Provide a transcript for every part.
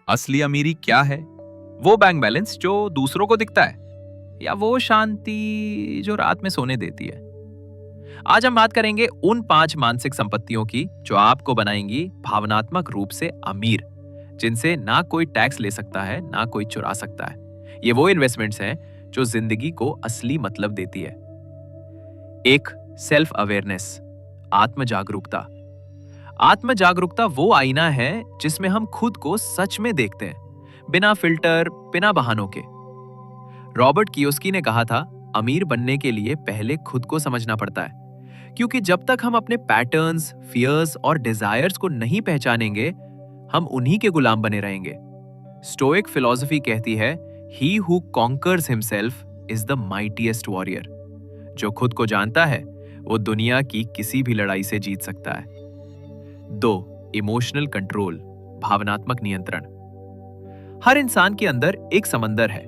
असली अमीरी क्या है? वो बैंक बैलेंस जो दूसरों को दिखता है, या वो शांति जो रात में सोने देती है? आज हम बात करेंगे उन 5 मानसिक संपत्तियों की जो आपको बनाएंगी भावनात्मक रूप से अमीर, जिनसे ना कोई टैक्स ले सकता है, ना कोई चुरा सकता है। ये वो इन्वेस्टमेंट्स हैं जो जिंदगी को असली मतलब देती है। एक, सेल्फ अवेयरनेस, आत्म जागरूकता। आत्म जागरूकता वो आईना है जिसमें हम खुद को सच में देखते हैं, बिना फिल्टर, बिना बहानों के। रॉबर्ट कियोस्की ने कहा था, अमीर बनने के लिए पहले खुद को समझना पड़ता है, क्योंकि जब तक हम अपने पैटर्न्स, फियर्स और डिजायर्स को नहीं पहचानेंगे, हम उन्हीं के गुलाम बने रहेंगे। स्टोइक फिलॉसफी कहती है, he who conquers himself is the mightiest warrior. जो खुद को जानता है वो दुनिया की किसी भी लड़ाई से जीत सकता है। 2, इमोशनल कंट्रोल, भावनात्मक नियंत्रण। हर इंसान के अंदर एक समंदर है।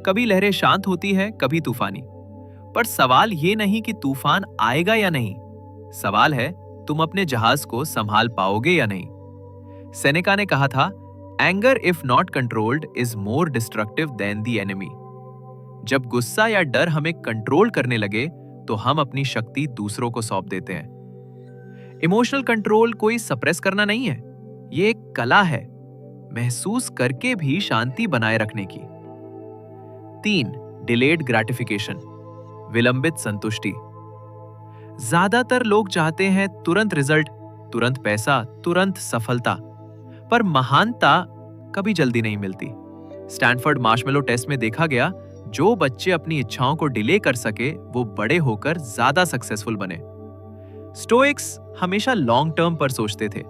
कभी लहरें शांत होती है, कभी तूफानी। पर सवाल ये नहीं कि तूफान आएगा या नहीं, सवाल है तुम अपने जहाज को संभाल पाओगे या नहीं। सेनेका ने कहा था, anger if not controlled is more destructive than the enemy. जब गुस्सा या डर हमें कंट्रोल करने लगे तो हम अपनी शक्ति दूसरों को सौंप देते हैं। इमोशनल कंट्रोल कोई सप्रेस करना नहीं है, ये एक कला है, महसूस करके भी शांति बनाए रखने की। 3, डिलेड ग्रेटिफिकेशन, विलंबित संतुष्टि। ज्यादातर लोग चाहते हैं तुरंत रिजल्ट, तुरंत पैसा, तुरंत सफलता, पर महानता कभी जल्दी नहीं मिलती। स्टैनफोर्ड मार्शमेलो टेस्ट में देखा गया, जो बच्चे अपनी इच्छाओं को डिले कर सके वो बड़े होकर ज्यादा सक्सेसफुल बने। स्टोइक्स हमेशा लॉन्ग टर्म पर सोचते थे।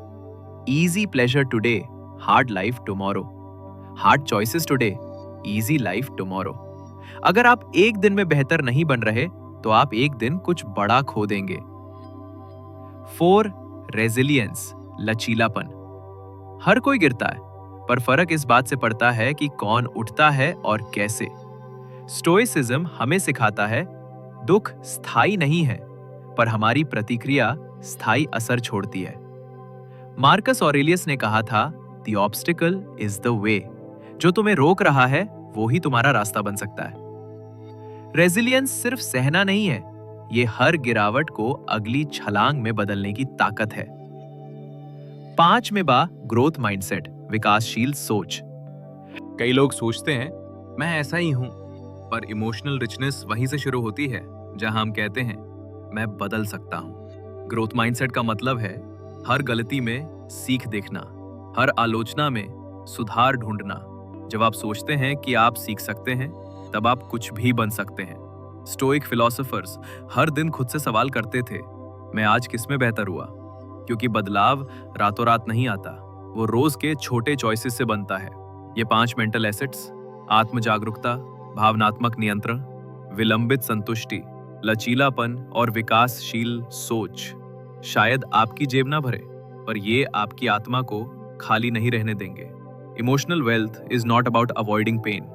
Easy pleasure today, hard life tomorrow. Hard choices today, easy life tomorrow. अगर आप एक दिन में बेहतर नहीं बन रहे तो आप एक दिन कुछ बड़ा खो देंगे। 4, रेजिलियंस, लचीलापन। हर कोई गिरता है, पर फर्क इस बात से पड़ता है कि कौन उठता है और कैसे। स्टोइसिज्म हमें सिखाता है, दुख स्थायी नहीं है, पर हमारी प्रतिक्रिया स्थायी असर छोड़ती है। मार्कस ऑरेलियस ने कहा था, the obstacle is the way. जो तुम्हें रोक रहा है वो ही तुम्हारा रास्ता बन सकता है। रेजिलियंस सिर्फ सहना नहीं है, ये हर गिरावट को अगली छलांग में बदलने की ताकत है। 5 में बा, ग्रोथ माइंडसेट, विकासशील सोच। कई लोग सोचते हैं मैं ऐसा ही हूं, पर इमोशनल रिचनेस वहीं से शुरू होती है जहां हम कहते हैं मैं बदल सकता हूं। ग्रोथ माइंडसेट का मतलब है हर गलती में सीख देखना, हर आलोचना में सुधार ढूंढना। जब आप सोचते हैं कि आप सीख सकते हैं, तब आप कुछ भी बन सकते हैं। स्टोइक फिलोसोफर्स हर दिन खुद से सवाल करते थे, मैं आज किस में बेहतर हुआ? क्योंकि बदलाव रातों रात नहीं आता, वो रोज के छोटे चॉइसेस से बनता है। ये 5 मेंटल एसेट्स, आत्म जागरूकता, भावनात्मक नियंत्रण, विलंबित संतुष्टि, लचीलापन और विकासशील सोच, शायद आपकी जेब ना भरे, पर ये आपकी आत्मा को खाली नहीं रहने देंगे। Emotional wealth is not about avoiding pain,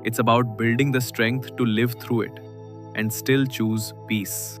it's about building the strength to live through it and still choose piece.